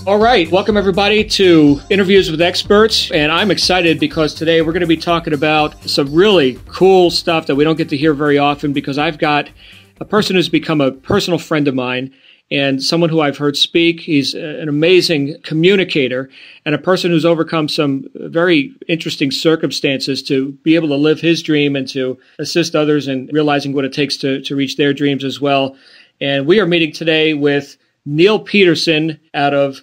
All right, welcome everybody to Interviews with Experts, and I'm excited because today we're going to be talking about some really cool stuff that we don't get to hear very often, because I've got a person who's become a personal friend of mine and someone who I've heard speak. He's an amazing communicator and a person who's overcome some very interesting circumstances to be able to live his dream and to assist others in realizing what it takes to reach their dreams as well. And we are meeting today with Neal Petersen out of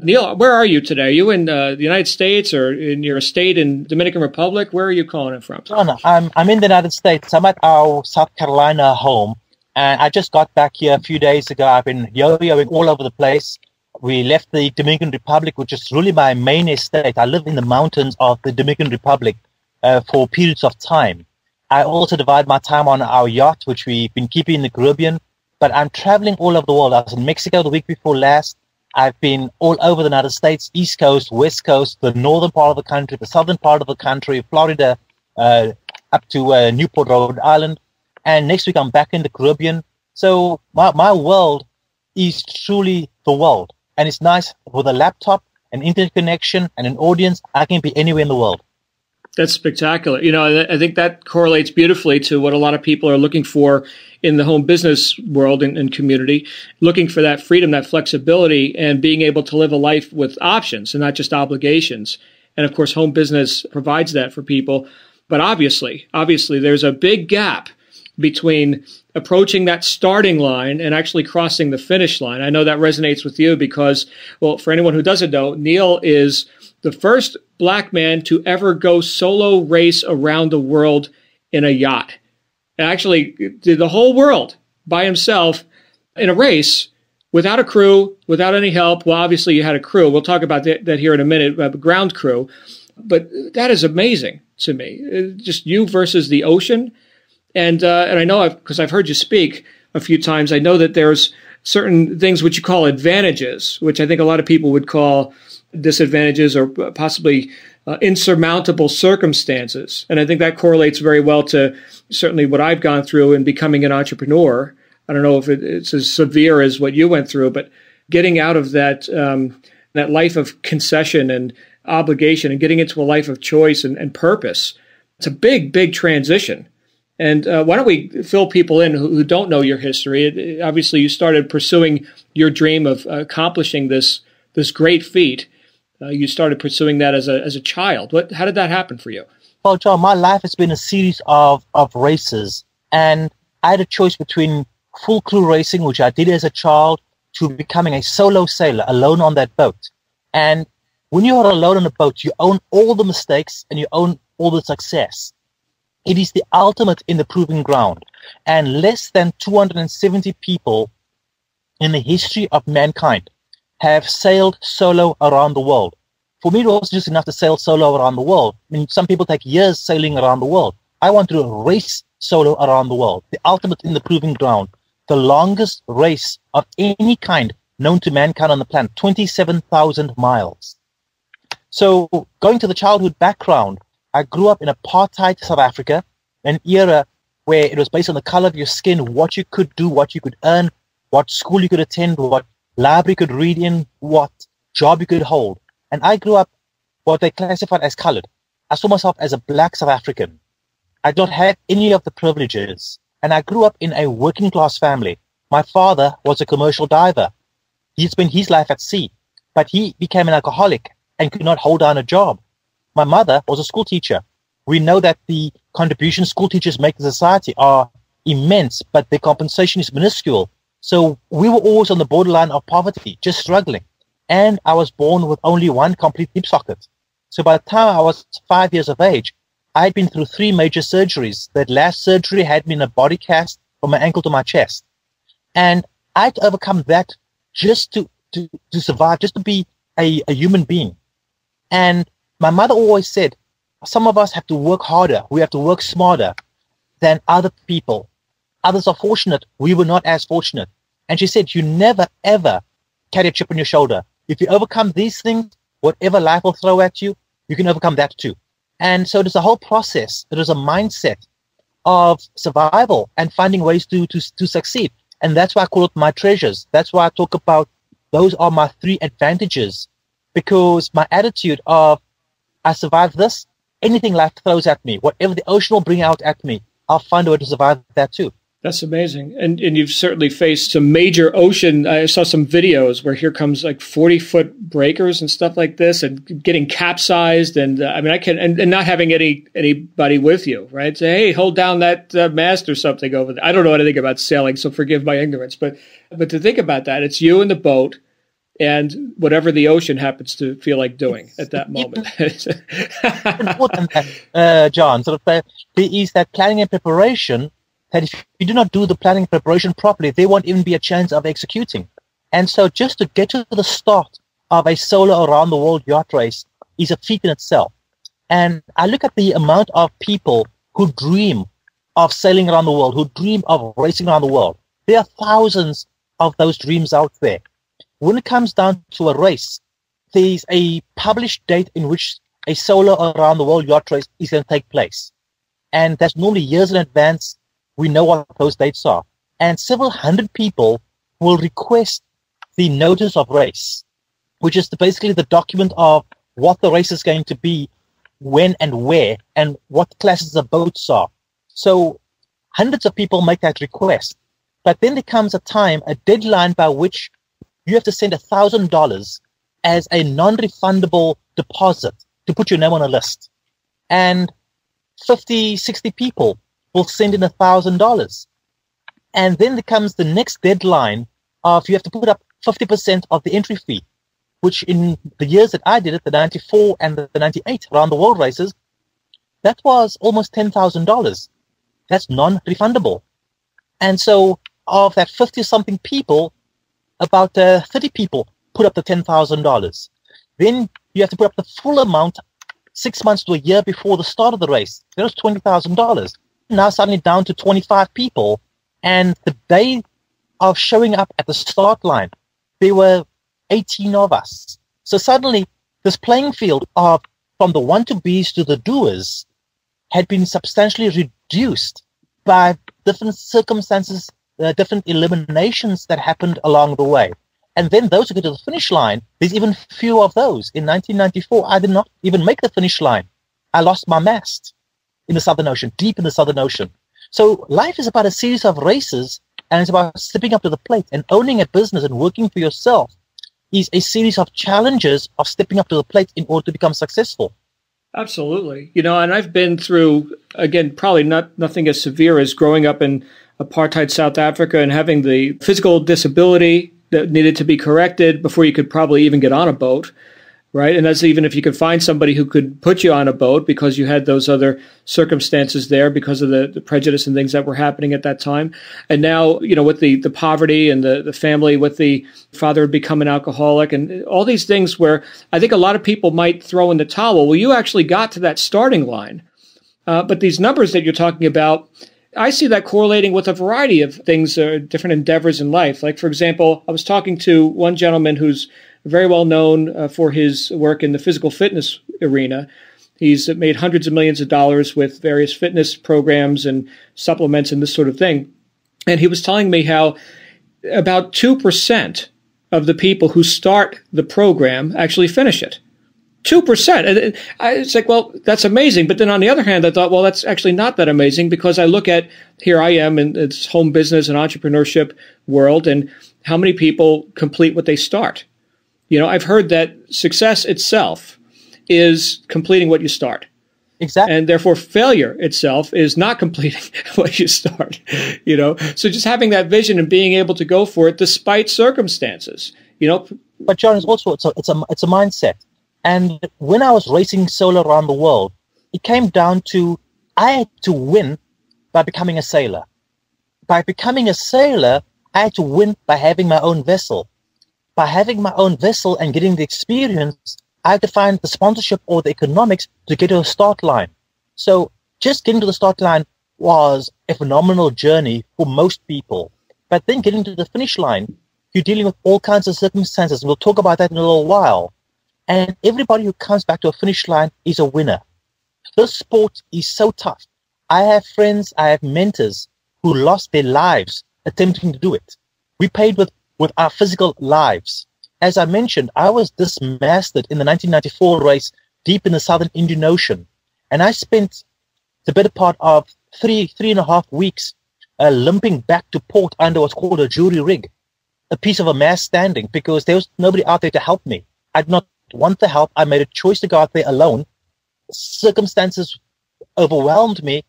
Neal, where are you today? Are you in the United States or in your estate in Dominican Republic? Where are you calling it from? John, I'm in the United States. I'm at our South Carolina home, and I just got back here a few days ago. I've been yo-yoing all over the place. We left the Dominican Republic, which is really my main estate. I live in the mountains of the Dominican Republic for periods of time. I also divide my time on our yacht, which we've been keeping in the Caribbean, but I'm traveling all over the world. I was in Mexico the week before last. I've been all over the United States, East Coast, West Coast, the northern part of the country, the southern part of the country, Florida, up to Newport, Rhode Island. And next week I'm back in the Caribbean. So my world is truly the world. And it's nice with a laptop, an internet connection, and an audience. I can be anywhere in the world. That's spectacular. You know, I think that correlates beautifully to what a lot of people are looking for in the home business world and community, looking for that freedom, that flexibility, and being able to live a life with options and not just obligations. And of course, home business provides that for people. But obviously, there's a big gap between approaching that starting line and actually crossing the finish line. I know that resonates with you because, well, for anyone who doesn't know, Neal is the first Black man to ever go solo race around the world in a yacht. And actually did the whole world by himself in a race without a crew, without any help. Well, obviously you had a crew. We'll talk about that here in a minute, a ground crew. But that is amazing to me. Just you versus the ocean. And I know because I've heard you speak a few times, I know that there's certain things which you call advantages, which I think a lot of people would call disadvantages or possibly insurmountable circumstances. And I think that correlates very well to certainly what I've gone through in becoming an entrepreneur. I don't know if it's as severe as what you went through, but getting out of that that life of concession and obligation and getting into a life of choice and purpose. It's a big, big transition. And why don't we fill people in who don't know your history? Obviously, you started pursuing your dream of accomplishing this great feat. You started pursuing that as a child. How did that happen for you? Well, John, my life has been a series of races. And I had a choice between full crew racing, which I did as a child, to becoming a solo sailor, alone on that boat. And when you are alone on a boat, you own all the mistakes and you own all the success. It is the ultimate in the proving ground. And less than 270 people in the history of mankind have sailed solo around the world. For me, it was just enough to sail solo around the world. I mean, some people take years sailing around the world. I want to race solo around the world, the ultimate in the proving ground, the longest race of any kind known to mankind on the planet, 27,000 miles. So going to the childhood background, I grew up in Apartheid, South Africa, an era where it was based on the color of your skin, what you could do, what you could earn, what school you could attend, what library you could read in, what job you could hold. And I grew up what they classified as colored. I saw myself as a Black South African. I don't have any of the privileges. And I grew up in a working class family. My father was a commercial diver. He spent his life at sea, but he became an alcoholic and could not hold down a job. My mother was a school teacher. We know that the contributions school teachers make to society are immense, but their compensation is minuscule. So we were always on the borderline of poverty, just struggling. And I was born with only one complete hip socket. So by the time I was 5 years of age, I'd been through 3 major surgeries. That last surgery had me in a body cast from my ankle to my chest. And I'd overcome that just to survive, just to be a human being. And my mother always said, some of us have to work harder. We have to work smarter than other people. Others are fortunate. We were not as fortunate. And she said, you never, ever carry a chip on your shoulder. If you overcome these things, whatever life will throw at you, you can overcome that too. And so there's a whole process. There is a mindset of survival and finding ways to succeed. And that's why I call it my treasures. That's why I talk about those are my three advantages, because my attitude of, I survived this, anything life throws at me, whatever the ocean will bring out at me, I'll find a way to survive that too. That's amazing. And you've certainly faced some major ocean. I saw some videos where here comes like 40-foot breakers and stuff like this and getting capsized. And I mean, and not having anybody with you, right? Say, hey, hold down that mast or something over there. I don't know anything about sailing, so forgive my ignorance. But to think about that, it's you in the boat and whatever the ocean happens to feel like doing at that moment. More than that, John, sort of, there is that planning and preparation that if you do not do the planning and preparation properly, there won't even be a chance of executing. And so just to get to the start of a solo around the world yacht race is a feat in itself. And I look at the amount of people who dream of sailing around the world, who dream of racing around the world. There are thousands of those dreams out there. When it comes down to a race, there's a published date in which a solo around the world yacht race is going to take place. And that's normally years in advance. We know what those dates are. And several hundred people will request the notice of race, which is basically the document of what the race is going to be, when and where, and what classes of boats are. So hundreds of people make that request. But then there comes a deadline by which you have to send $1,000 as a non-refundable deposit to put your name on a list. And 50, 60 people will send in $1,000. And then there comes the next deadline of you have to put up 50% of the entry fee, which in the years that I did it, the 94 and the 98 around the world races, that was almost $10,000. That's non-refundable. And so of that 50-something people, about 30 people put up the $10,000. Then you have to put up the full amount 6 months to a year before the start of the race. That was $20,000. Now suddenly down to 25 people. And the day of showing up at the start line, there were 18 of us. So suddenly this playing field of from the want-to-be's to the doers had been substantially reduced by different circumstances, different eliminations that happened along the way. And then those who get to the finish line, there's even fewer of those. In 1994, I did not even make the finish line. I lost my mast in the Southern Ocean, deep in the Southern Ocean. So life is about a series of races, and it's about stepping up to the plate and owning a business and working for yourself is a series of challenges of stepping up to the plate in order to become successful. Absolutely. You know, and I've been through, again, probably nothing as severe as growing up in apartheid South Africa and having the physical disability that needed to be corrected before you could probably even get on a boat, right? And that's even if you could find somebody who could put you on a boat because you had those other circumstances there because of the prejudice and things that were happening at that time. And now, you know, with the poverty and the family, with the father had become an alcoholic and all these things where I think a lot of people might throw in the towel. Well, you actually got to that starting line. But these numbers that you're talking about, I see that correlating with a variety of things, different endeavors in life. Like, for example, I was talking to one gentleman who's very well known for his work in the physical fitness arena. He's made hundreds of millions of dollars with various fitness programs and supplements and this sort of thing. And he was telling me how about 2% of the people who start the program actually finish it. 2%. And it's like, well, that's amazing. But then on the other hand, I thought, well, that's actually not that amazing because I look at, here I am in this home business and entrepreneurship world, and how many people complete what they start. You know, I've heard that success itself is completing what you start. Exactly. And therefore failure itself is not completing what you start, you know. So just having that vision and being able to go for it despite circumstances, you know. But John, it's also, it's a mindset. And when I was racing solo around the world, it came down to I had to win by becoming a sailor. By becoming a sailor, I had to win by having my own vessel. By having my own vessel and getting the experience, I had to find the sponsorship or the economics to get to a start line. So just getting to the start line was a phenomenal journey for most people. But then getting to the finish line, you're dealing with all kinds of circumstances. We'll talk about that in a little while. And everybody who comes back to a finish line is a winner. This sport is so tough. I have friends, I have mentors who lost their lives attempting to do it. We paid with our physical lives. as I mentioned, I was dismasted in the 1994 race deep in the southern Indian Ocean. And I spent the better part of three and a half weeks limping back to port under what's called a jury rig, a piece of a mast standing, because there was nobody out there to help me. I did not want the help. I made a choice to go out there alone. Circumstances overwhelmed me,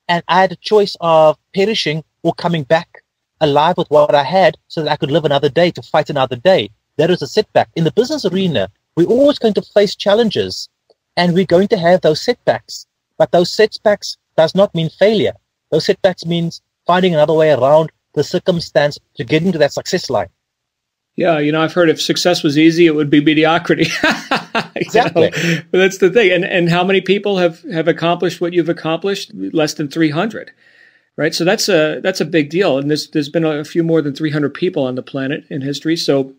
and I had a choice of perishing or coming back alive with what I had so that I could live another day, to fight another day. That was a setback. In the business arena, we're always going to face challenges, and we're going to have those setbacks. But those setbacks does not mean failure. Those setbacks means finding another way around the circumstance to get into that success line. Yeah, I've heard if success was easy, it would be mediocrity. Exactly. But that's the thing. And how many people have accomplished what you've accomplished? Less than 300, right? So that's a big deal. And there's been a few more than 300 people on the planet in history. So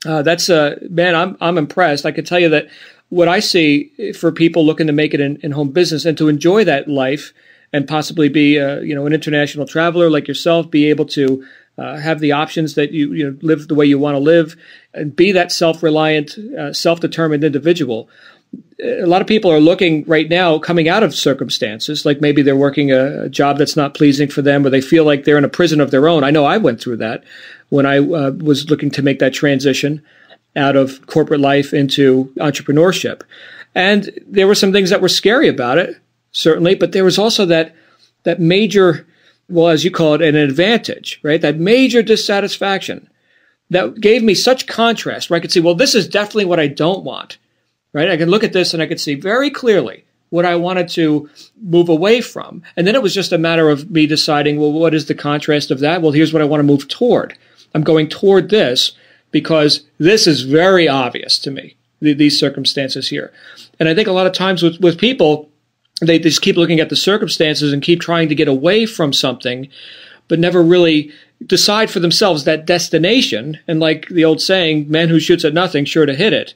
that's man, I'm impressed. I can tell you that what I see for people looking to make it in home business and to enjoy that life and possibly be an international traveler like yourself, be able to have the options that you live the way you want to live and be that self-reliant, self-determined individual. A lot of people are looking right now, coming out of circumstances, like maybe they're working a job that's not pleasing for them, or they feel like they're in a prison of their own. I know I went through that when I was looking to make that transition out of corporate life into entrepreneurship. And there were some things that were scary about it, certainly, but there was also that major, well, as you call it, an advantage, right? That major dissatisfaction that gave me such contrast, where I could see, well, this is definitely what I don't want, right? I can look at this and I could see very clearly what I wanted to move away from. And then it was just a matter of me deciding, well, what is the contrast of that? Well, here's what I want to move toward. I'm going toward this because this is very obvious to me, these circumstances here. And I think a lot of times with people, they just keep looking at the circumstances and keep trying to get away from something, but never really decide for themselves that destination. And like the old saying, man who shoots at nothing, sure to hit it,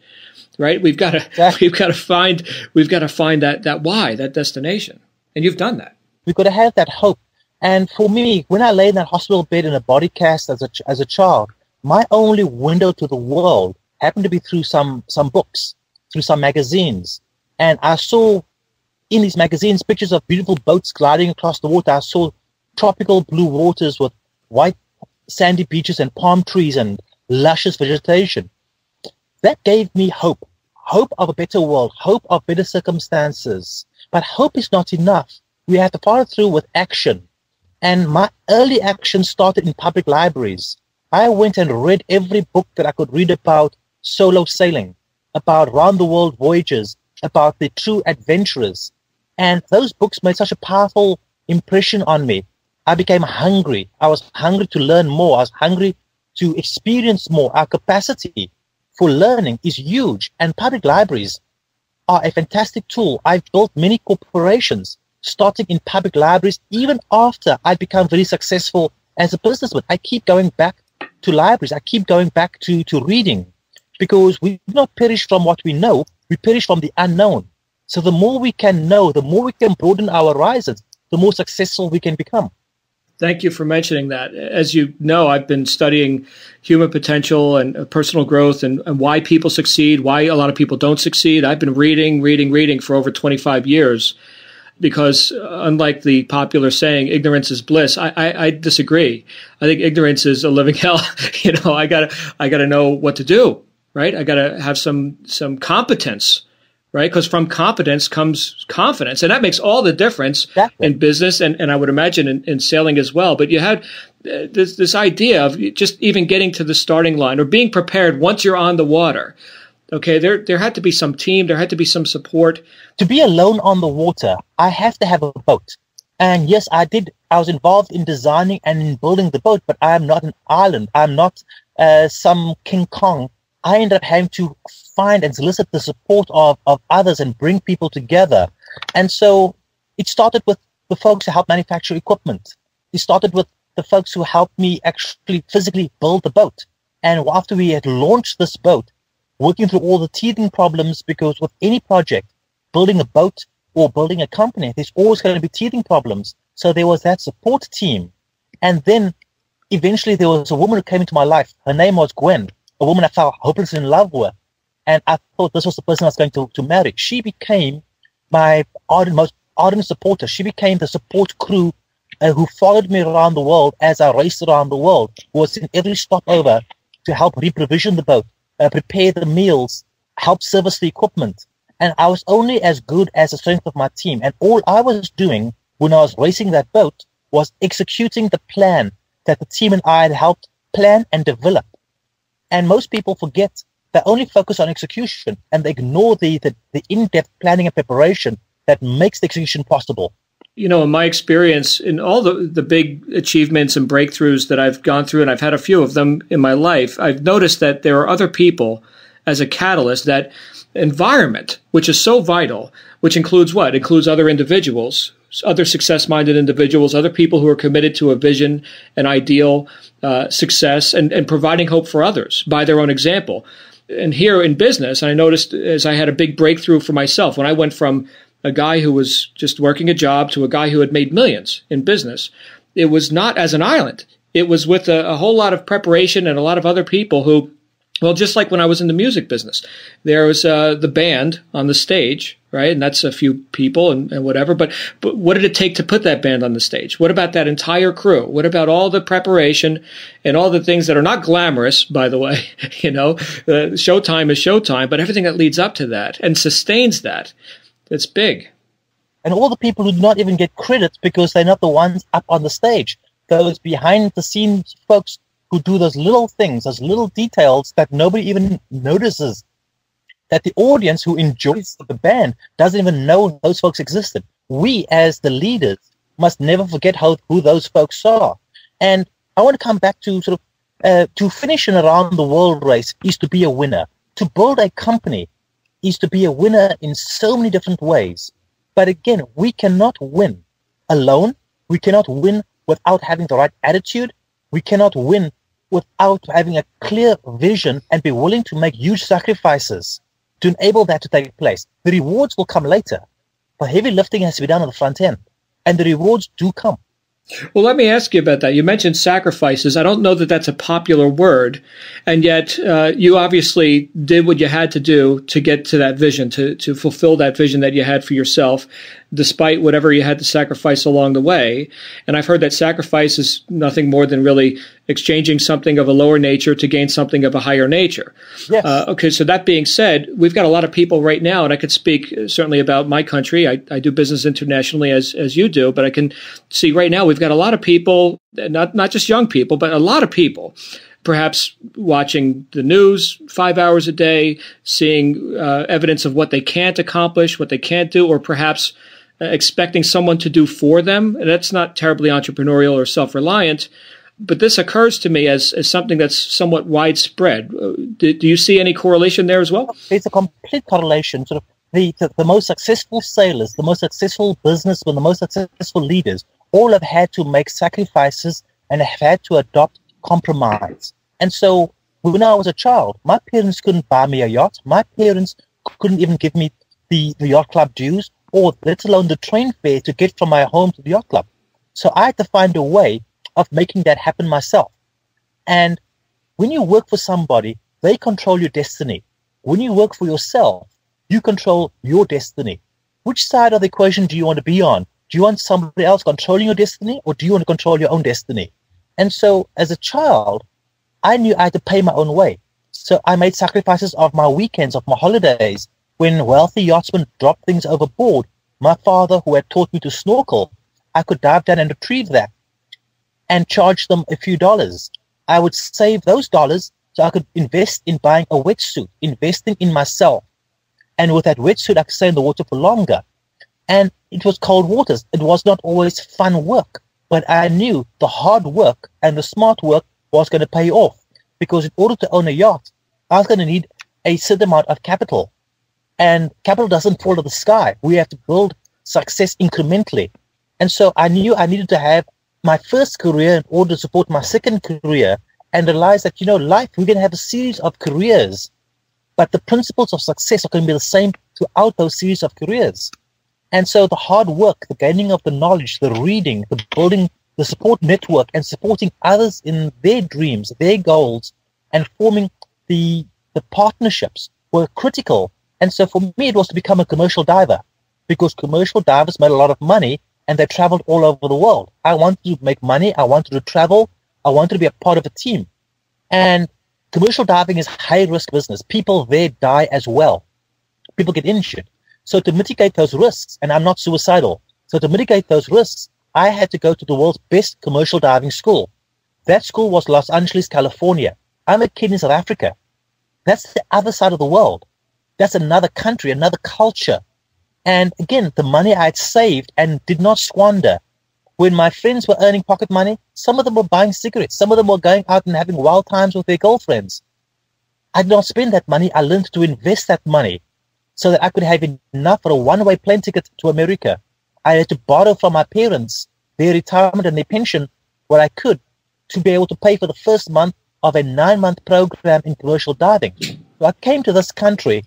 right? We've got to find that why, that destination. And you've done that. We've got to have that hope. And for me, when I lay in that hospital bed in a body cast as a child, my only window to the world happened to be through some books, through some magazines. And I saw in these magazines pictures of beautiful boats gliding across the water. I saw tropical blue waters with white sandy beaches and palm trees and luscious vegetation. That gave me hope of a better world, hope of better circumstances. But hope is not enough. We have to follow through with action. And my early action started in public libraries. I went and read every book that I could read about solo sailing, about round-the-world voyages, about the true adventurers. And those books made such a powerful impression on me. I became hungry. I was hungry to learn more. I was hungry to experience more. Our capacity for learning is huge. And public libraries are a fantastic tool. I've built many corporations starting in public libraries. Even after I'd become very successful as a businessman, I keep going back to libraries. I keep going back to reading, because we do not perish from what we know. We perish from the unknown. So the more we can know, the more we can broaden our horizons, the more successful we can become. Thank you for mentioning that. As you know, I've been studying human potential and personal growth and why people succeed, why a lot of people don't succeed. I've been reading for over 25 years because unlike the popular saying, ignorance is bliss, I disagree. I think ignorance is a living hell. I gotta know what to do, right? I gotta have some competence, right? Because from competence comes confidence. And that makes all the difference in business and I would imagine in sailing as well. But you had this idea of just even getting to the starting line or being prepared once you're on the water. Okay, there had to be some team. There had to be some support. To be alone on the water, I have to have a boat. And yes, I did. I was involved in designing and in building the boat, but I am not an island. I'm not some King Kong. I ended up having to find and solicit the support of others and bring people together. And so it started with the folks who helped manufacture equipment. It started with the folks who helped me actually physically build the boat. And after we had launched this boat, working through all the teething problems, because with any project, building a boat or building a company, there's always going to be teething problems. So there was that support team. And then eventually there was a woman who came into my life. Her name was Gwen. a woman I fell hopelessly in love with. And I thought this was the person I was going to marry. She became my most ardent supporter. She became the support crew who followed me around the world as I raced around the world, was in every stopover to help reprovision the boat, prepare the meals, help service the equipment. And I was only as good as the strength of my team. And all I was doing when I was racing that boat was executing the plan that the team and I had helped plan and develop. And most people forget, they only focus on execution and they ignore the in-depth planning and preparation that makes the execution possible. You know, in my experience, in all the big achievements and breakthroughs that I've gone through, and I've had a few of them in my life, I've noticed that there are other people as a catalyst. That environment, which is so vital, which includes what? It includes other individuals, other success-minded individuals, other people who are committed to a vision, an ideal, success, and providing hope for others by their own example. And here in business, I noticed as I had a big breakthrough for myself, when I went from a guy who was just working a job to a guy who had made millions in business, it was not as an island. It was with a whole lot of preparation and a lot of other people who, well, just like when I was in the music business, there was the band on the stage, right? And that's a few people and whatever. But what did it take to put that band on the stage? What about that entire crew? What about all the preparation and all the things that are not glamorous, by the way? You know, showtime is showtime, but everything that leads up to that and sustains that, it's big. And all the people who do not even get credit because they're not the ones up on the stage. Those behind the scenes folks who do those little things, those little details that nobody even notices, that the audience who enjoys the band doesn't even know those folks existed. We, as the leaders, must never forget who those folks are. And I want to come back to to finish an around the world race is to be a winner. To build a company is to be a winner in so many different ways. But again, we cannot win alone. We cannot win without having the right attitude. We cannot win without having a clear vision and be willing to make huge sacrifices to enable that to take place. The rewards will come later. The heavy lifting has to be done on the front end, and the rewards do come. Well, let me ask you about that. You mentioned sacrifices. I don't know that that's a popular word, and yet you obviously did what you had to do to get to that vision, to fulfill that vision that you had for yourself, despite whatever you had to sacrifice along the way. And I've heard that sacrifice is nothing more than really exchanging something of a lower nature to gain something of a higher nature. Yes. Okay, so that being said, we've got a lot of people right now, and I could speak certainly about my country. I do business internationally as you do, but I can see right now we've got a lot of people, not just young people, but a lot of people, perhaps watching the news 5 hours a day, seeing evidence of what they can't accomplish, what they can't do, or perhaps expecting someone to do for them. And that's not terribly entrepreneurial or self-reliant, but this occurs to me as something that's somewhat widespread. Do you see any correlation there as well? It's a complete correlation. The most successful sailors, the most successful businessmen, the most successful leaders, all have had to make sacrifices and have had to adopt compromise. And so when I was a child, my parents couldn't buy me a yacht. My parents couldn't even give me the yacht club dues, or let alone the train fare to get from my home to the yacht club. So I had to find a way of making that happen myself. And when you work for somebody, they control your destiny. When you work for yourself, you control your destiny. Which side of the equation do you want to be on? Do you want somebody else controlling your destiny, or do you want to control your own destiny? And so as a child, I knew I had to pay my own way. So I made sacrifices of my weekends, of my holidays. When wealthy yachtsmen dropped things overboard, my father, who had taught me to snorkel, I could dive down and retrieve that and charge them a few dollars. I would save those dollars so I could invest in buying a wetsuit, investing in myself. And with that wetsuit, I could stay in the water for longer. And it was cold waters. It was not always fun work, but I knew the hard work and the smart work was going to pay off, because in order to own a yacht, I was going to need a certain amount of capital. And capital doesn't fall to the sky. We have to build success incrementally. And so I knew I needed to have my first career in order to support my second career, and realize that, life, we're going to have a series of careers, but the principles of success are going to be the same throughout those series of careers. And so the hard work, the gaining of the knowledge, the reading, the building, the support network, and supporting others in their dreams, their goals, and forming the partnerships were critical. And so for me, it was to become a commercial diver, because commercial divers made a lot of money and they traveled all over the world. I wanted to make money. I wanted to travel. I wanted to be a part of a team. And commercial diving is high-risk business. People there die as well. People get injured. So to mitigate those risks, and I'm not suicidal, so to mitigate those risks, I had to go to the world's best commercial diving school. That school was Los Angeles, California. I'm a kid in South Africa. That's the other side of the world. That's another country, another culture. And again, the money I had saved and did not squander. When my friends were earning pocket money, some of them were buying cigarettes. Some of them were going out and having wild times with their girlfriends. I did not spend that money. I learned to invest that money so that I could have enough for a one-way plane ticket to America. I had to borrow from my parents their retirement and their pension, what I could, to be able to pay for the first month of a 9-month program in commercial diving. So I came to this country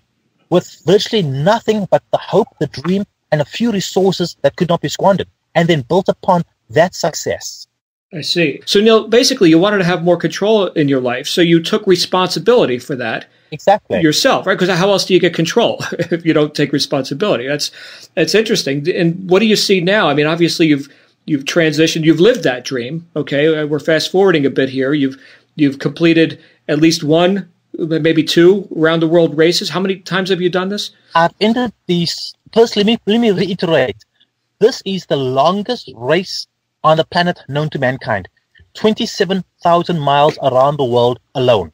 with virtually nothing but the hope, the dream, and a few resources that could not be squandered, and then built upon that success. I see. So, Neal, basically, you wanted to have more control in your life, so you took responsibility for that. Exactly. Yourself, right? Because how else do you get control if you don't take responsibility? That's interesting. And what do you see now? I mean, obviously, you've transitioned. You've lived that dream. Okay, we're fast forwarding a bit here. You've completed at least one, maybe two round the world races. How many times have you done this? I've entered these. First, let me reiterate. This is the longest race on the planet known to mankind. 27,000 miles around the world alone.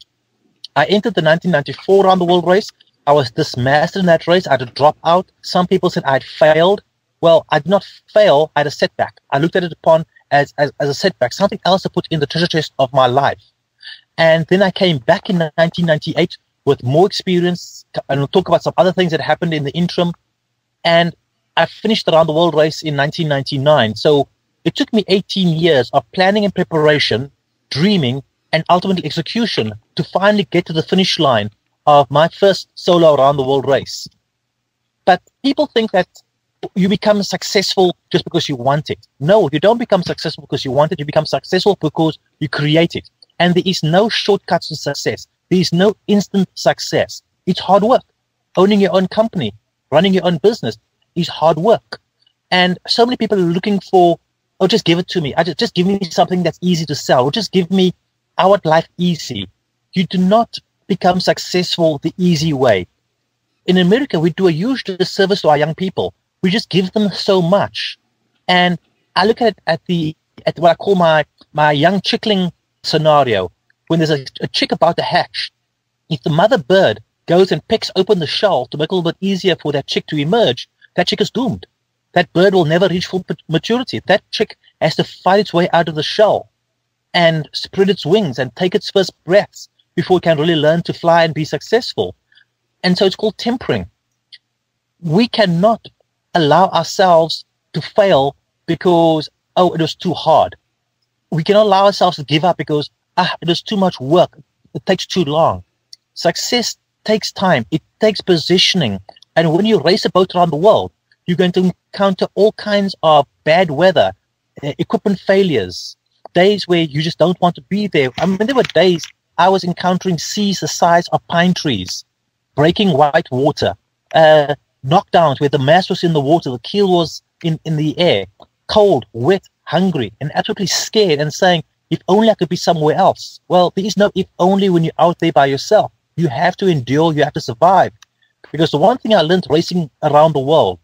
I entered the 1994 round the world race. I was dismissed in that race. I had to drop out. Some people said I'd failed. Well, I did not fail. I had a setback. I looked at it upon as a setback, something else to put in the treasure chest of my life. And then I came back in 1998 with more experience, and we'll talk about some other things that happened in the interim. And I finished the round the world race in 1999. So it took me 18 years of planning and preparation, dreaming, and ultimately execution to finally get to the finish line of my first solo around the world race. But people think that you become successful just because you want it. No, you don't become successful because you want it. You become successful because you create it. And there is no shortcuts to success. There is no instant success. It's hard work. Owning your own company, running your own business is hard work. And so many people are looking for, oh, just give it to me. Just give me something that's easy to sell. Or just give me, I want life easy. You do not become successful the easy way. In America, we do a huge disservice to our young people. We just give them so much. And I look at what I call my young chickling scenario. When there's a chick about to hatch, if the mother bird goes and picks open the shell to make it a little bit easier for that chick to emerge, that chick is doomed. That bird will never reach full maturity. That chick has to fight its way out of the shell and spread its wings and take its first breaths before it can really learn to fly and be successful. And so it's called tempering. We cannot allow ourselves to fail because, oh, it was too hard. We cannot allow ourselves to give up because, it was too much work. It takes too long. Success takes time. It takes positioning. And when you race a boat around the world, you're going to encounter all kinds of bad weather, equipment failures, days where you just don't want to be there. I mean, there were days I was encountering seas the size of pine trees, breaking white water, knockdowns where the mast was in the water, the keel was in the air, cold, wet, hungry, and absolutely scared and saying, if only I could be somewhere else. Well, there is no if only when you're out there by yourself. You have to endure, you have to survive. Because the one thing I learned racing around the world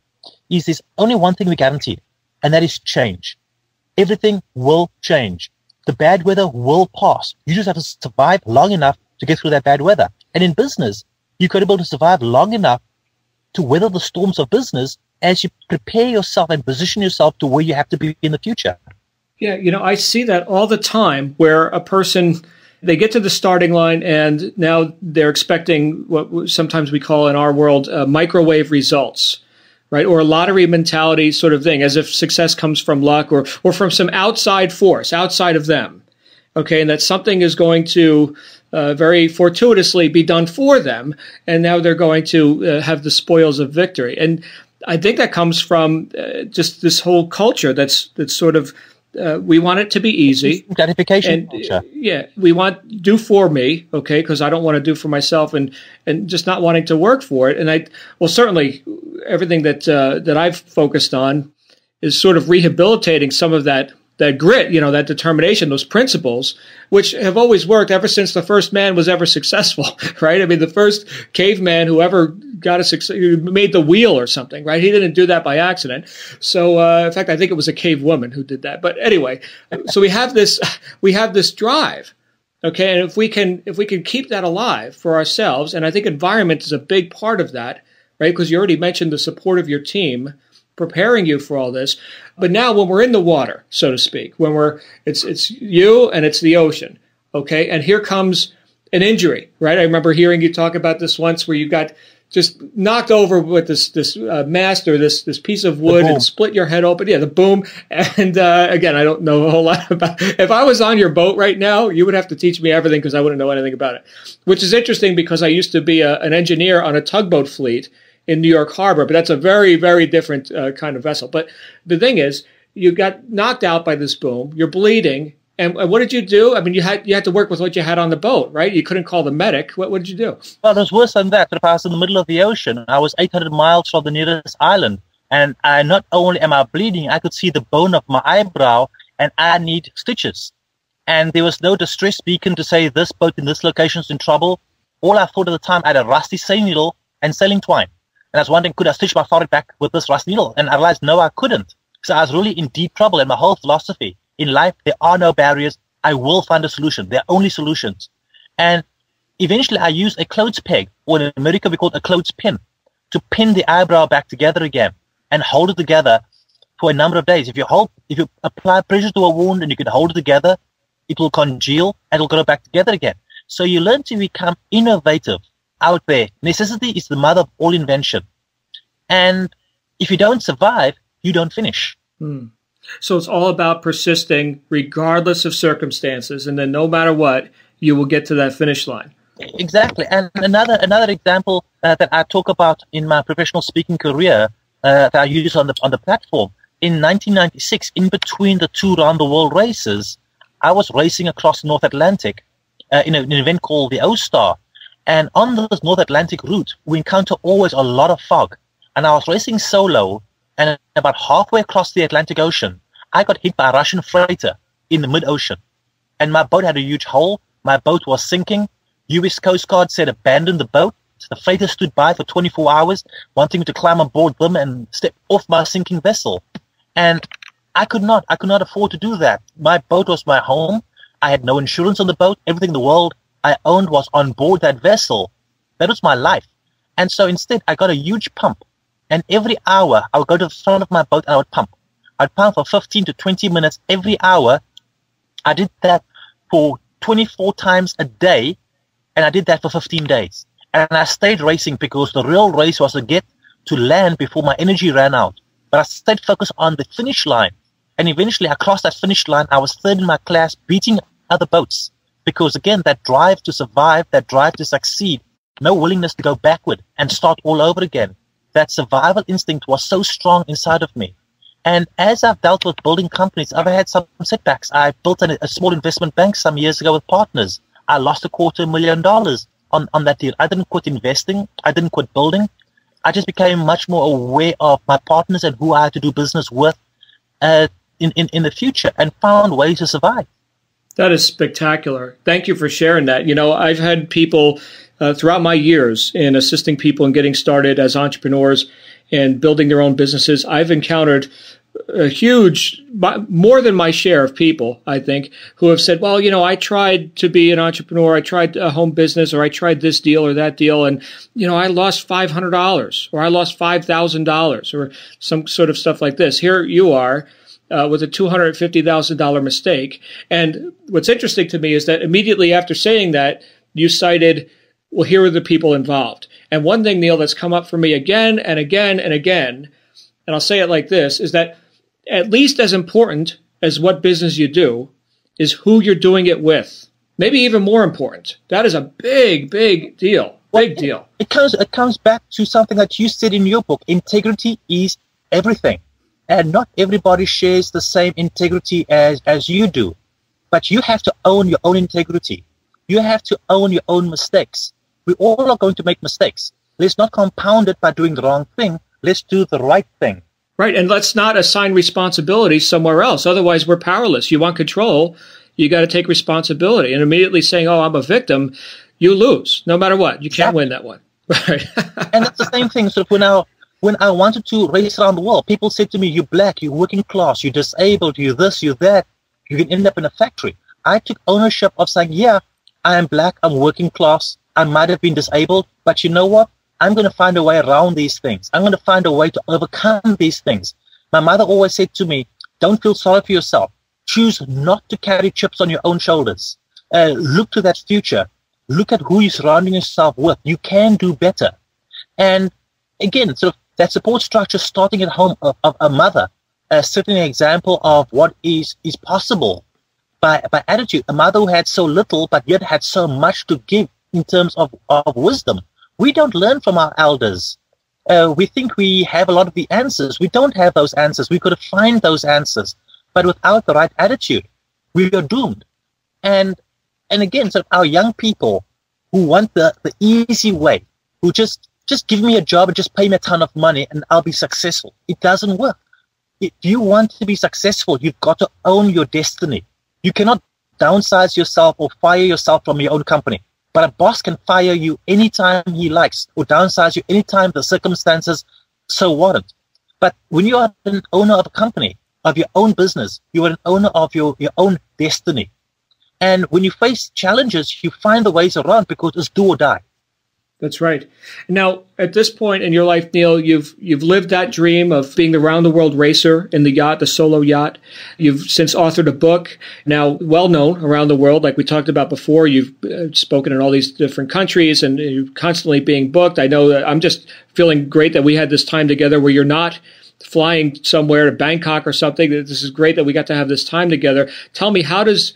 is there's only one thing we guaranteed, and that is change. Everything will change. The bad weather will pass. You just have to survive long enough to get through that bad weather. And in business, you've got to be able to survive long enough to weather the storms of business as you prepare yourself and position yourself to where you have to be in the future. Yeah, I see that all the time where a person, they get to the starting line and now they're expecting what sometimes we call in our world microwave results, right? Or a lottery mentality sort of thing, as if success comes from luck or from some outside force, outside of them. Okay, and that something is going to very fortuitously be done for them, and now they're going to have the spoils of victory. And I think that comes from just this whole culture that's sort of we want it to be easy. Gratification. Yeah, we want do for me, okay, because I don't want to do for myself, and just not wanting to work for it. And certainly everything that I've focused on is sort of rehabilitating some of that grit, that determination, those principles, which have always worked ever since the first man was ever successful, right? I mean, the first caveman who ever got who made the wheel or something, right? He didn't do that by accident. So, in fact, I think it was a cave woman who did that. But anyway, so we have this drive, okay? And if we can keep that alive for ourselves, and I think environment is a big part of that, right? Because you already mentioned the support of your team preparing you for all this. But now when we're in the water, so to speak, when it's you and it's the ocean, okay? And here comes an injury, right? I remember hearing you talk about this once where you got just knocked over with this mast or this piece of wood and split your head open. Yeah, the boom. And again, I don't know a whole lot about it. If I was on your boat right now, you would have to teach me everything because I wouldn't know anything about it, which is interesting because I used to be an engineer on a tugboat fleet in New York Harbor, but that's a very, very different kind of vessel. But the thing is, you got knocked out by this boom, you're bleeding, and what did you do? I mean, you had to work with what you had on the boat, right? You couldn't call the medic. What did you do? Well, it was worse than that. If I was in the middle of the ocean, I was 800 miles from the nearest island, and not only am I bleeding, I could see the bone of my eyebrow, and I need stitches. And there was no distress beacon to say this boat in this location is in trouble. All I thought at the time, I had a rusty sailing needle and sailing twine. And I was wondering, could I stitch my forehead back with this rusty needle? And I realized, no, I couldn't. So I was really in deep trouble. And my whole philosophy in life, there are no barriers. I will find a solution. There are only solutions. And eventually I used a clothes peg, or in America we call it a clothes pin, to pin the eyebrow back together again and hold it together for a number of days. If you apply pressure to a wound and you can hold it together, it will congeal and it will go back together again. So you learn to become innovative out there. Necessity is the mother of all invention. And if you don't survive, you don't finish. So it's all about persisting regardless of circumstances. And then no matter what, you will get to that finish line. Exactly. And another example that I talk about in my professional speaking career that I use on the platform. In 1996, in between the two round the world races, I was racing across North Atlantic in an event called the O-Star. And on this North Atlantic route, we encounter always a lot of fog. And I was racing solo, and about halfway across the Atlantic Ocean, I got hit by a Russian freighter in the mid-ocean. And my boat had a huge hole. My boat was sinking. U.S. Coast Guard said abandon the boat. The freighter stood by for 24 hours, wanting me to climb on board them and step off my sinking vessel. And I could not afford to do that. My boat was my home. I had no insurance on the boat. Everything in the world I owned was on board that vessel. That was my life. And so instead, I got a huge pump. And every hour, I would go to the front of my boat and I would pump. I'd pump for 15 to 20 minutes every hour. I did that for 24 times a day. And I did that for 15 days. And I stayed racing because the real race was to get to land before my energy ran out. But I stayed focused on the finish line. And eventually, I crossed that finish line. I was third in my class, beating other boats. Because again, that drive to survive, that drive to succeed, no willingness to go backward and start all over again. That survival instinct was so strong inside of me. And as I've dealt with building companies, I've had some setbacks. I built a small investment bank some years ago with partners. I lost $250,000 on that deal. I didn't quit investing. I didn't quit building. I just became much more aware of my partners and who I had to do business with in the future and found ways to survive. That is spectacular. Thank you for sharing that. I've had people throughout my years in assisting people in getting started as entrepreneurs and building their own businesses. I've encountered a huge, more than my share of people, I think, who have said, well, I tried to be an entrepreneur. I tried a home business, or I tried this deal or that deal. And, I lost $500 or I lost $5,000 or some sort of stuff like this. Here you are. With a $250,000 mistake. And what's interesting to me is that immediately after saying that, you cited, well, here are the people involved. And one thing, Neal, that's come up for me again and again and again, and I'll say it like this, is that at least as important as what business you do is who you're doing it with. Maybe even more important. That is a big, big deal. Big deal. It comes back to something that you said in your book. Integrity is everything. And not everybody shares the same integrity as you do. But you have to own your own integrity. You have to own your own mistakes. We all are going to make mistakes. Let's not compound it by doing the wrong thing. Let's do the right thing. Right. And let's not assign responsibility somewhere else. Otherwise, we're powerless. You want control, you got to take responsibility. And immediately saying, oh, I'm a victim, you lose no matter what. You can't win that one. Right. And that's the same thing. So when I wanted to race around the world, people said to me, you're black, you're working class, you're disabled, you're this, you're that. You can end up in a factory. I took ownership of saying, yeah, I am black, I'm working class, I might have been disabled, but you know what? I'm going to find a way around these things. I'm going to find a way to overcome these things. My mother always said to me, don't feel sorry for yourself. Choose not to carry chips on your own shoulders. Look to that future. Look at who you're surrounding yourself with. You can do better. And again, sort of that support structure starting at home of a mother, setting an example of what is possible by attitude. A mother who had so little but yet had so much to give in terms of wisdom. We don't learn from our elders. We think we have a lot of the answers. We don't have those answers. We've got to find those answers. But without the right attitude, we are doomed. And again, so our young people who want the easy way, who just give me a job and just pay me a ton of money and I'll be successful. It doesn't work. If you want to be successful, you've got to own your destiny. You cannot downsize yourself or fire yourself from your own company. But a boss can fire you anytime he likes or downsize you anytime the circumstances so warrant. But when you are an owner of a company, of your own business, you are an owner of your own destiny. And when you face challenges, you find the ways around because it's do or die. That's right. Now, at this point in your life, Neal, you've lived that dream of being the round-the-world racer in the yacht, the solo yacht. You've since authored a book, now well-known around the world, like we talked about before. You've spoken in all these different countries, and you're constantly being booked. I know that I'm just feeling great that we had this time together where you're not flying somewhere to Bangkok or something. This is great that we got to have this time together. Tell me, how does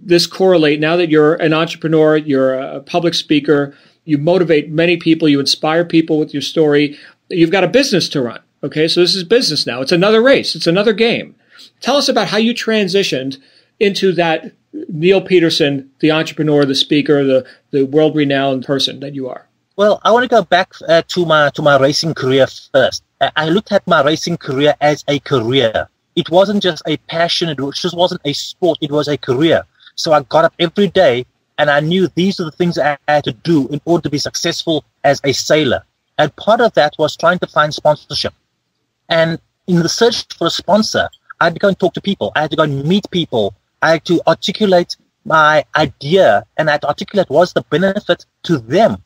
this correlate now that you're an entrepreneur, you're a public speaker, you motivate many people, you inspire people with your story, you've got a business to run, okay? So this is business now. It's another race. It's another game. Tell us about how you transitioned into that Neal Petersen, the entrepreneur, the speaker, the world-renowned person that you are. Well, I want to go back to my racing career first. I looked at my racing career as a career. It wasn't just a passion. It just wasn't a sport. It was a career. So I got up every day and I knew these are the things I had to do in order to be successful as a sailor. And part of that was trying to find sponsorship. And in the search for a sponsor, I had to go and talk to people. I had to go and meet people. I had to articulate my idea, and I had to articulate what's the benefit to them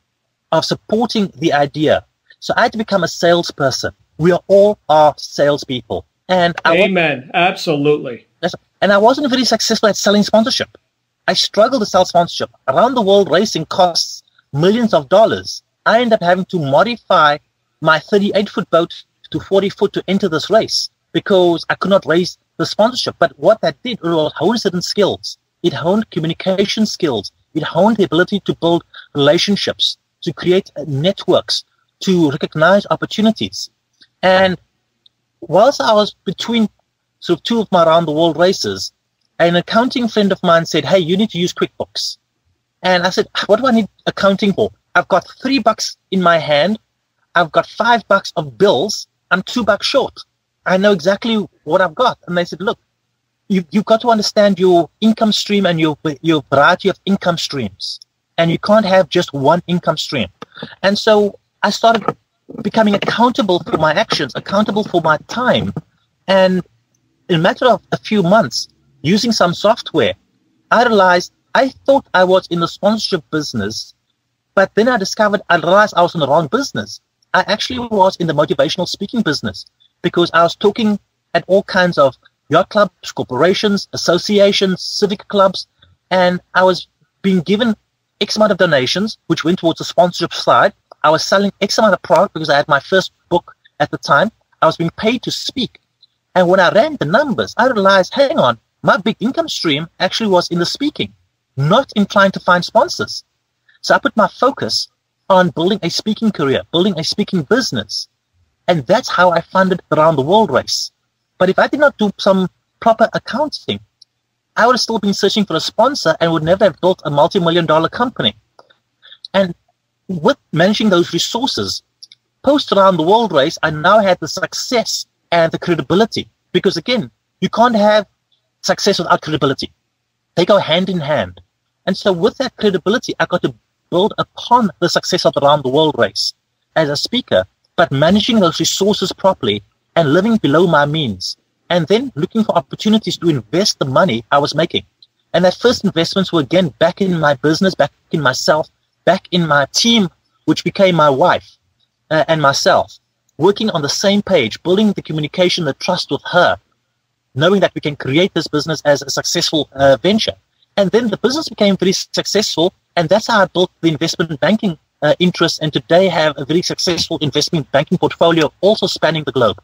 of supporting the idea. So I had to become a salesperson. We are all salespeople. And Amen. Absolutely. And I wasn't very successful at selling sponsorship. I struggled to sell sponsorship. Around the world, racing costs millions of dollars. I ended up having to modify my 38-foot boat to 40-foot to enter this race because I could not raise the sponsorship. But what that did was hone certain skills. It honed communication skills. It honed the ability to build relationships, to create networks, to recognize opportunities. And whilst I was between sort of two of my around-the-world races, an accounting friend of mine said, hey, you need to use QuickBooks. And I said, what do I need accounting for? I've got $3 in my hand. I've got $5 of bills. I'm $2 short. I know exactly what I've got. And they said, look, you've got to understand your income stream and your variety of income streams. And you can't have just one income stream. And so I started becoming accountable for my actions, accountable for my time. And in a matter of a few months, using some software, I realized I thought I was in the sponsorship business, but then I realized I was in the wrong business. I actually was in the motivational speaking business because I was talking at all kinds of yacht clubs, corporations, associations, civic clubs, and I was being given X amount of donations, which went towards the sponsorship side. I was selling X amount of product because I had my first book at the time. I was being paid to speak. And when I ran the numbers, I realized, hang on, my big income stream actually was in the speaking, not in trying to find sponsors. So I put my focus on building a speaking career, building a speaking business. And that's how I funded the Round the World race. But if I did not do some proper accounting, I would have still been searching for a sponsor and would never have built a multi-million-dollar company. And with managing those resources, post around the world race, I now had the success and the credibility. Because again, you can't have success without credibility. They go hand in hand. And so with that credibility, I got to build upon the success of the Around the World race as a speaker, but managing those resources properly and living below my means, and then looking for opportunities to invest the money I was making. And that first investments were again back in my business, back in myself, back in my team, which became my wife and myself, working on the same page, building the communication, the trust with her, knowing that we can create this business as a successful venture. And then the business became very successful, and that's how I built the investment banking interest, and today have a very successful investment banking portfolio also spanning the globe.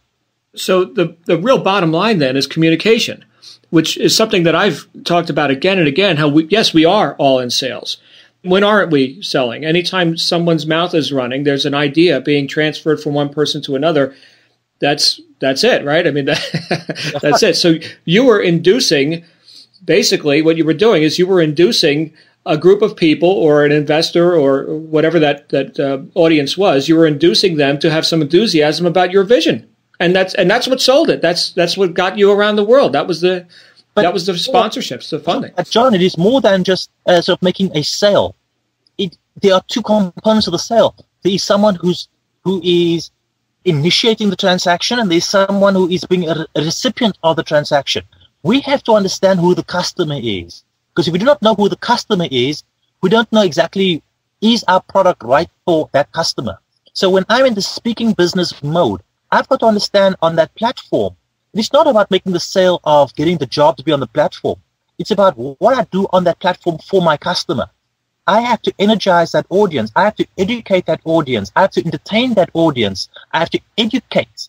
So the real bottom line then is communication, which is something that I've talked about again and again, how we are all in sales. When aren't we selling? Anytime someone's mouth is running, there's an idea being transferred from one person to another. That's it, right? I mean, that's it. So you were inducing, basically what you were doing is you were inducing a group of people or an investor or whatever that audience was, you were inducing them to have some enthusiasm about your vision. And that's what sold it. That's what got you around the world. That was the sponsorships, the funding. John, it is more than just sort of making a sale. There are two components of the sale. There is someone who is initiating the transaction, and there's someone who is being a recipient of the transaction. We have to understand who the customer is, because if we do not know who the customer is, we don't know exactly, is our product right for that customer. So when I'm in the speaking business mode, I've got to understand on that platform, it's not about making the sale of getting the job to be on the platform. It's about what I do on that platform for my customer. I have to energize that audience. I have to educate that audience. I have to entertain that audience. I have to educate.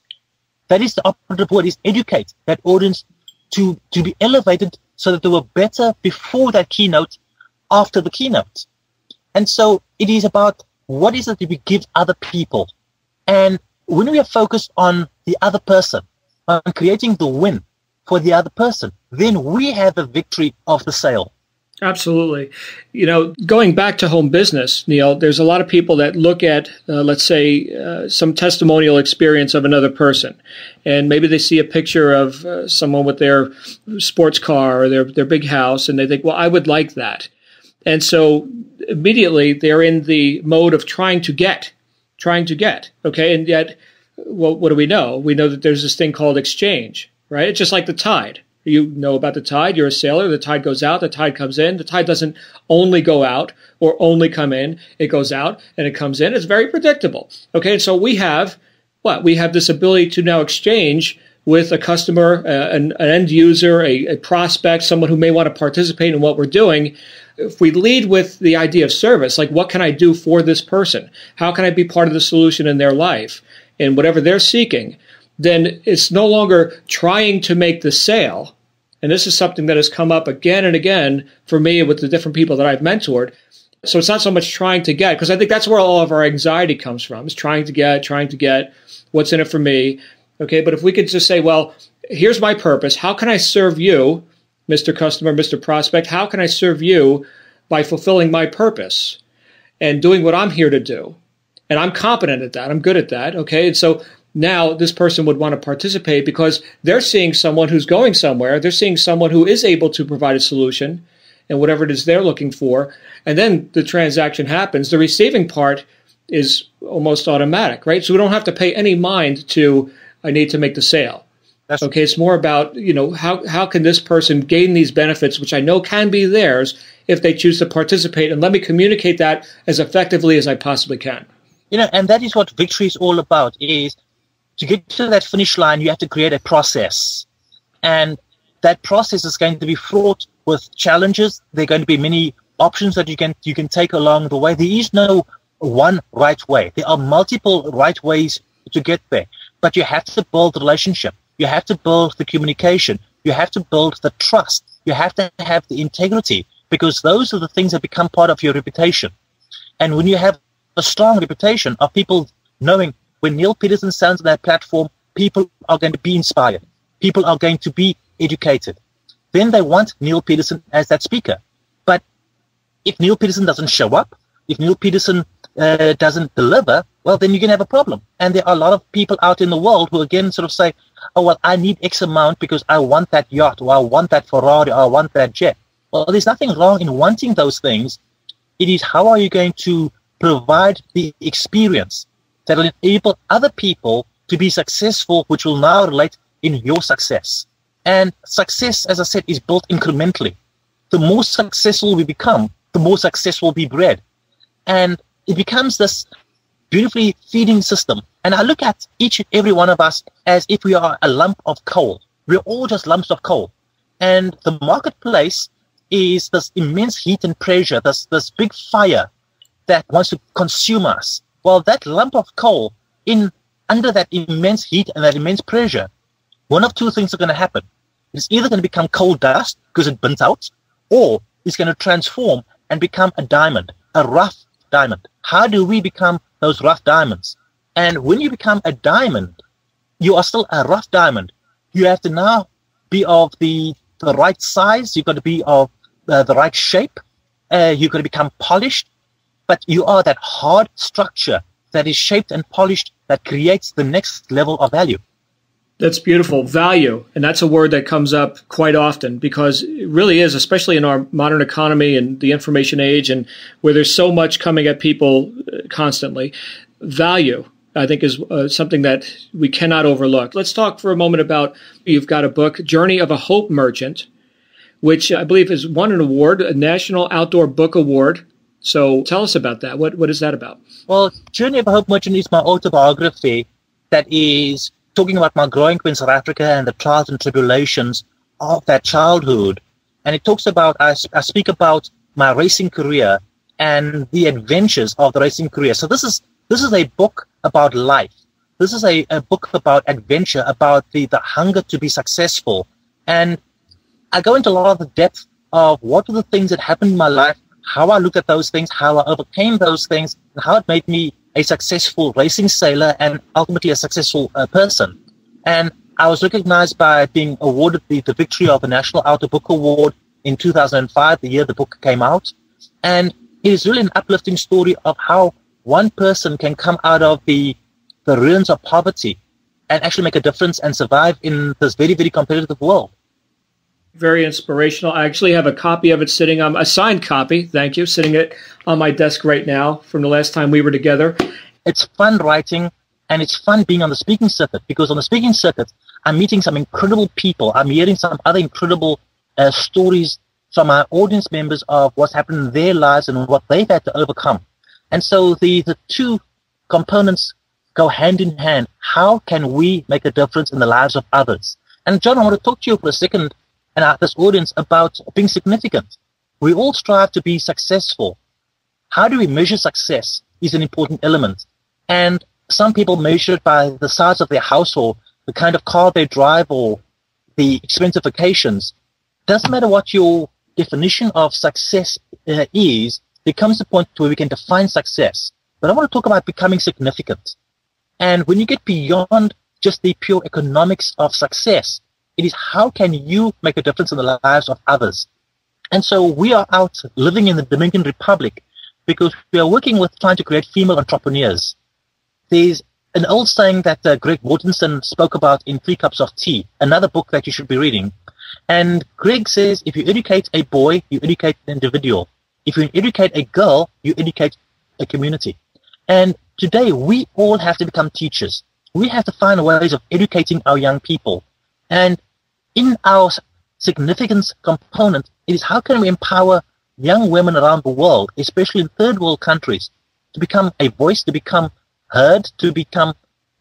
That is the operative word, is educate that audience to be elevated so that they were better before that keynote, after the keynote. And so it is about what is it that we give other people. And when we are focused on the other person, on creating the win for the other person, then we have the victory of the sale. Absolutely. Going back to home business, Neal, there's a lot of people that look at, let's say, some testimonial experience of another person. And maybe they see a picture of someone with their sports car or their big house, and they think, well, I would like that. And so immediately they're in the mode of trying to get. Okay. And yet, well, what do we know? We know that there's this thing called exchange, right? It's just like the tide. You know about the tide. You're a sailor. The tide goes out. The tide comes in. The tide doesn't only go out or only come in. It goes out and it comes in. It's very predictable. Okay. And so we have what? We have this ability to now exchange with a customer, an end user, a prospect, someone who may want to participate in what we're doing. If we lead with the idea of service, like what can I do for this person? How can I be part of the solution in their life and whatever they're seeking? Then it's no longer trying to make the sale. And this is something that has come up again and again for me with the different people that I've mentored. So it's not so much trying to get, because I think that's where all of our anxiety comes from, is trying to get, what's in it for me. Okay, but if we could just say, well, here's my purpose. How can I serve you, Mr. Customer, Mr. Prospect? How can I serve you by fulfilling my purpose and doing what I'm here to do? And I'm competent at that. I'm good at that. Okay, and so now this person would want to participate because they're seeing someone who's going somewhere. They're seeing someone who is able to provide a solution and whatever it is they're looking for. And then the transaction happens. The receiving part is almost automatic, right? So we don't have to pay any mind to, I need to make the sale. Okay, it's more about, how can this person gain these benefits, which I know can be theirs if they choose to participate, and let me communicate that as effectively as I possibly can. And that is what victory is all about, is to get to that finish line, you have to create a process. And that process is going to be fraught with challenges. There are going to be many options that you can take along the way. There is no one right way. There are multiple right ways to get there. But you have to build the relationship. You have to build the communication. You have to build the trust. You have to have the integrity, because those are the things that become part of your reputation. And when you have a strong reputation of people knowing when Neal Petersen stands on that platform, people are going to be inspired. people are going to be educated. Then they want Neal Petersen as that speaker. But if Neal Petersen doesn't show up, if Neal Petersen doesn't deliver, well, then you're going to have a problem. And there are a lot of people out in the world who, again, sort of say, oh, well, I need X amount because I want that yacht, or I want that Ferrari, or I want that jet. Well, there's nothing wrong in wanting those things. It is how are you going to provide the experience that will enable other people to be successful, which will now relate in your success. And success, as I said, is built incrementally. The more successful we become, the more successful we bred. And it becomes this beautifully feeding system. And I look at each and every one of us as if we are a lump of coal. We're all just lumps of coal. And the marketplace is this immense heat and pressure, this big fire that wants to consume us. Well, that lump of coal, under that immense heat and that immense pressure, one of two things are going to happen. It's either going to become coal dust because it burns out, or it's going to transform and become a diamond, a rough diamond. How do we become those rough diamonds? And when you become a diamond, you are still a rough diamond. You have to now be of the right size. You've got to be of the right shape. You've got to become polished. But you are that hard structure that is shaped and polished that creates the next level of value. That's beautiful. Value. And that's a word that comes up quite often because it really is, especially in our modern economy and the information age and where there's so much coming at people constantly. Value, I think, is something that we cannot overlook. Let's talk for a moment about, you've got a book, Journey of a Hope Merchant, which I believe has won an award, a National Outdoor Book Award. So tell us about that. What is that about? Well, Journey of a Hope Merchant is my autobiography that is talking about my growing up in South Africa and the trials and tribulations of that childhood. And it talks about, I speak about my racing career and the adventures of the racing career. So this is a book about life. This is a book about adventure, about the hunger to be successful. And I go into a lot of the depth of what were the things that happened in my life, how I looked at those things, how I overcame those things, and how it made me a successful racing sailor and ultimately a successful person. And I was recognized by being awarded the victory of the National Outdoor Book Award in 2005, the year the book came out. And it is really an uplifting story of how one person can come out of the ruins of poverty and actually make a difference and survive in this very, very competitive world. Very inspirational. I actually have a copy of it sitting on a signed copy. Thank you. Sitting it on my desk right now from the last time we were together. It's fun writing and it's fun being on the speaking circuit because on the speaking circuit, I'm meeting some incredible people. I'm hearing some other incredible stories from our audience members of what's happened in their lives and what they've had to overcome. And so the two components go hand in hand. How can we make a difference in the lives of others? And John, I want to talk to you for a second and this audience about being significant. We all strive to be successful. How do we measure success is an important element. And some people measure it by the size of their house or the kind of car they drive or the expensive vacations. Doesn't matter what your definition of success is, there comes a point where we can define success. But I want to talk about becoming significant. And when you get beyond just the pure economics of success, it is how can you make a difference in the lives of others. And so we are out living in the Dominican Republic because we are working with trying to create female entrepreneurs. There's an old saying that Greg Mortensen spoke about in 3 Cups of Tea, another book that you should be reading. And Greg says, if you educate a boy, you educate an individual. If you educate a girl, you educate a community. And today we all have to become teachers. We have to find ways of educating our young people. And in our significance component, it is how can we empower young women around the world, especially in third world countries, to become a voice, to become heard, to become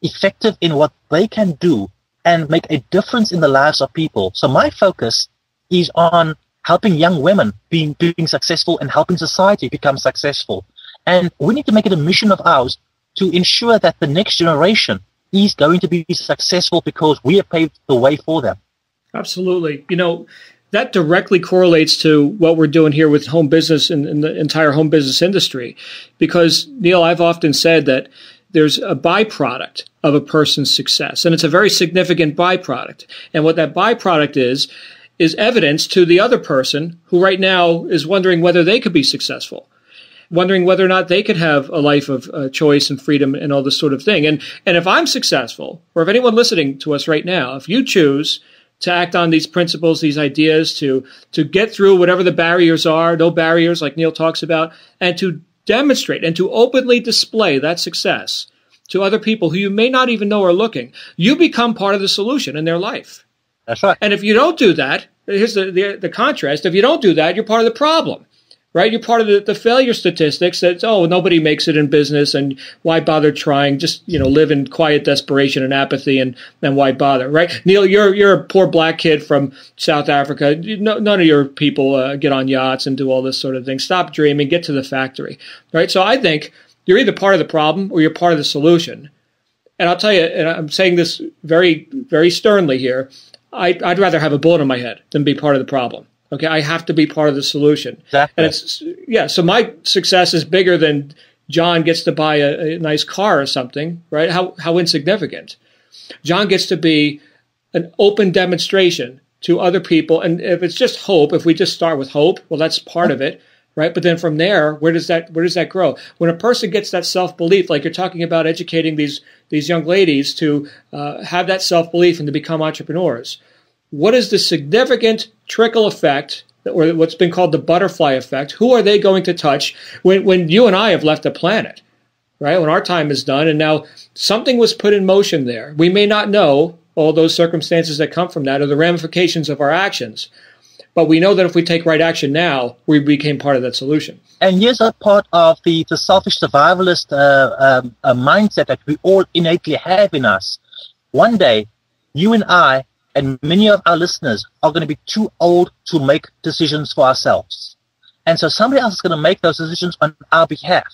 effective in what they can do and make a difference in the lives of people. So my focus is on helping young women being successful and helping society become successful. And we need to make it a mission of ours to ensure that the next generation is going to be successful because we have paved the way for them. Absolutely. You know, that directly correlates to what we're doing here with home business and the entire home business industry. Because, Neal, I've often said that there's a byproduct of a person's success, and it's a very significant byproduct. And what that byproduct is evidence to the other person who right now is wondering whether they could be successful, wondering whether or not they could have a life of choice and freedom and all this sort of thing. And if I'm successful, or if anyone listening to us right now, if you choose to act on these principles, these ideas, to get through whatever the barriers are, no barriers like Neal talks about, and to demonstrate and to openly display that success to other people who you may not even know are looking, you become part of the solution in their life. That's right. And if you don't do that, here's the contrast. If you don't do that, you're part of the problem, right? You're part of the failure statistics that, oh, nobody makes it in business and why bother trying? Just, live in quiet desperation and apathy and why bother, right? Neal, you're a poor black kid from South Africa. None of your people get on yachts and do all this sort of thing. Stop dreaming, get to the factory, right? So I think you're either part of the problem or you're part of the solution. And I'll tell you, and I'm saying this very, very sternly here, I'd rather have a bullet in my head than be part of the problem. Okay, I have to be part of the solution. Exactly. And so my success is bigger than John gets to buy a nice car or something, right? How insignificant. John gets to be an open demonstration to other people. And if it's just hope, if we just start with hope, well, that's part of it, right? But then from there, where does that grow? When a person gets that self-belief, like you're talking about educating these young ladies to have that self-belief and to become entrepreneurs, what is the significant trickle effect, or what's been called the butterfly effect? Who are they going to touch when you and I have left the planet, right? When our time is done, and now something was put in motion there. We may not know all those circumstances that come from that or the ramifications of our actions, but we know that if we take right action now, we became part of that solution. And here's a part of the selfish survivalist mindset that we all innately have in us. One day, you and I and many of our listeners are going to be too old to make decisions for ourselves. And so somebody else is going to make those decisions on our behalf.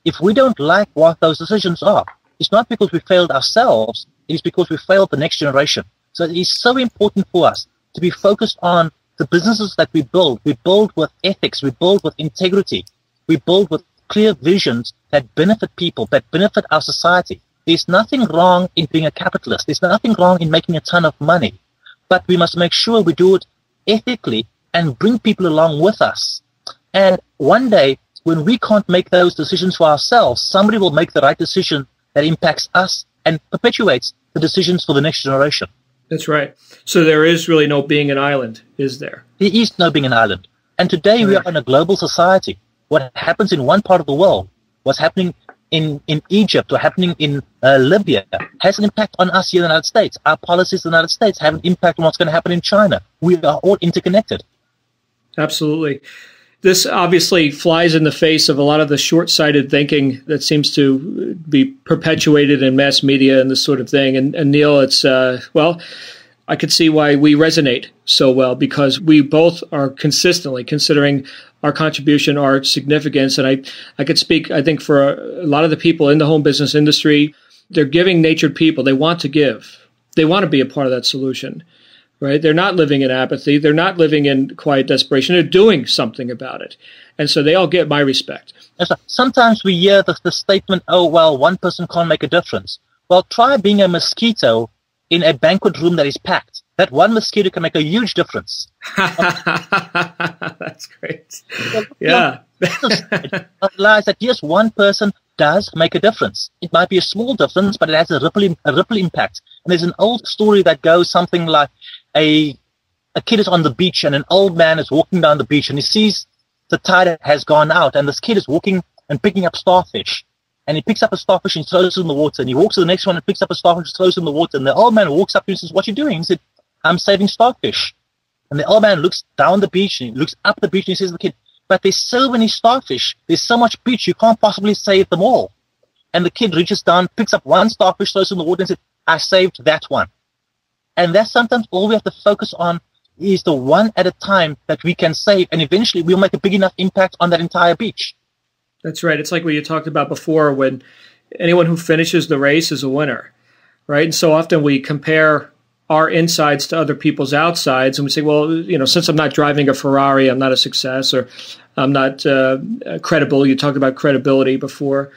If we don't like what those decisions are, it's not because we failed ourselves, it is because we failed the next generation. So it is so important for us to be focused on the businesses that we build. We build with ethics, we build with integrity, we build with clear visions that benefit people, that benefit our society. There's nothing wrong in being a capitalist. There's nothing wrong in making a ton of money. But we must make sure we do it ethically and bring people along with us. And one day, when we can't make those decisions for ourselves, somebody will make the right decision that impacts us and perpetuates the decisions for the next generation. That's right. So there is really no being an island, is there? There is no being an island. And today we are in a global society. What happens in one part of the world, what's happening in Egypt or happening in Libya has an impact on us here in the United States. Our policies in the United States have an impact on what's going to happen in China. We are all interconnected. Absolutely. This obviously flies in the face of a lot of the short-sighted thinking that seems to be perpetuated in mass media and this sort of thing. And Neal, it's, I could see why we resonate so well, because we both are consistently considering our contribution, our significance. And I could speak, I think, for a lot of the people in the home business industry. They're giving-natured people. They want to give. They want to be a part of that solution, right? They're not living in apathy. They're not living in quiet desperation. They're doing something about it. And so they all get my respect. Sometimes we hear the statement, oh, well, one person can't make a difference. Well, try being a mosquito in a banquet room that is packed. That one mosquito can make a huge difference. That's great. Yeah. Realize that yes, one person does make a difference. It might be a small difference, but it has a ripple impact. And there's an old story that goes something like a kid is on the beach and an old man is walking down the beach and he sees the tide has gone out and this kid is walking and picking up starfish. And he picks up a starfish and throws it in the water. And he walks to the next one and picks up a starfish and throws it in the water. And the old man walks up to him and says, "What are you doing?" He said, "I'm saving starfish." And the old man looks down the beach and he looks up the beach and he says to the kid, "But there's so many starfish. There's so much beach. You can't possibly save them all." And the kid reaches down, picks up one starfish, throws it in the water and says, "I saved that one." And that's sometimes all we have to focus on is the one at a time that we can save. And eventually we'll make a big enough impact on that entire beach. That's right. It's like what you talked about before, when anyone who finishes the race is a winner, right? And so often we compare our insides to other people's outsides, and we say, well, since I'm not driving a Ferrari, I'm not a success, or I'm not credible. You talked about credibility before.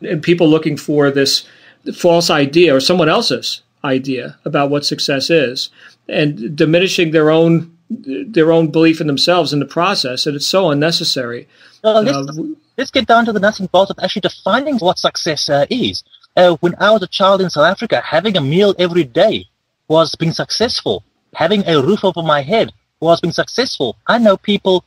And people looking for this false idea or someone else's idea about what success is, and diminishing their own belief in themselves in the process, and it's so unnecessary. Let's get down to the nuts and bolts of actually defining what success is. When I was a child in South Africa, having a meal every day was being successful. Having a roof over my head was being successful. I know people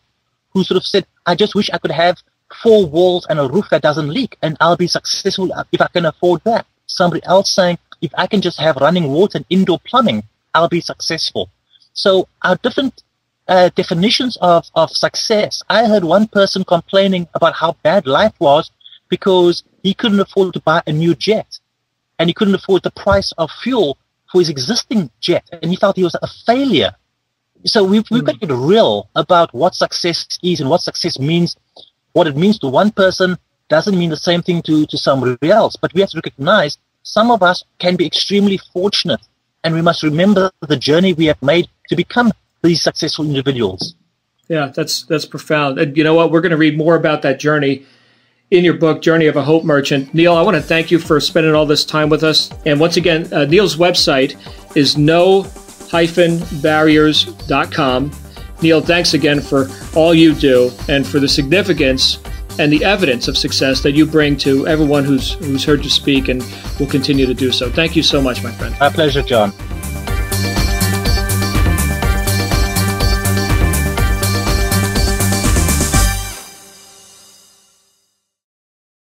who sort of said, I just wish I could have 4 walls and a roof that doesn't leak, and I'll be successful if I can afford that. Somebody else saying, if I can just have running water and indoor plumbing, I'll be successful. So our different definitions of success. I heard one person complaining about how bad life was because he couldn't afford to buy a new jet, and he couldn't afford the price of fuel for his existing jet, and he felt he was a failure. So we've got to get real about what success is and what success means. What it means to one person doesn't mean the same thing to somebody else. But we have to recognize some of us can be extremely fortunate, and we must remember the journey we have made to become these successful individuals. Yeah, that's profound. And you know what? We're going to read more about that journey in your book, Journey of a Hope Merchant. Neal, I want to thank you for spending all this time with us. And once again, Neal's website is no-barriers.com. Neal, thanks again for all you do and for the significance and the evidence of success that you bring to everyone who's heard you speak and will continue to do so. Thank you so much, my friend. My pleasure, John.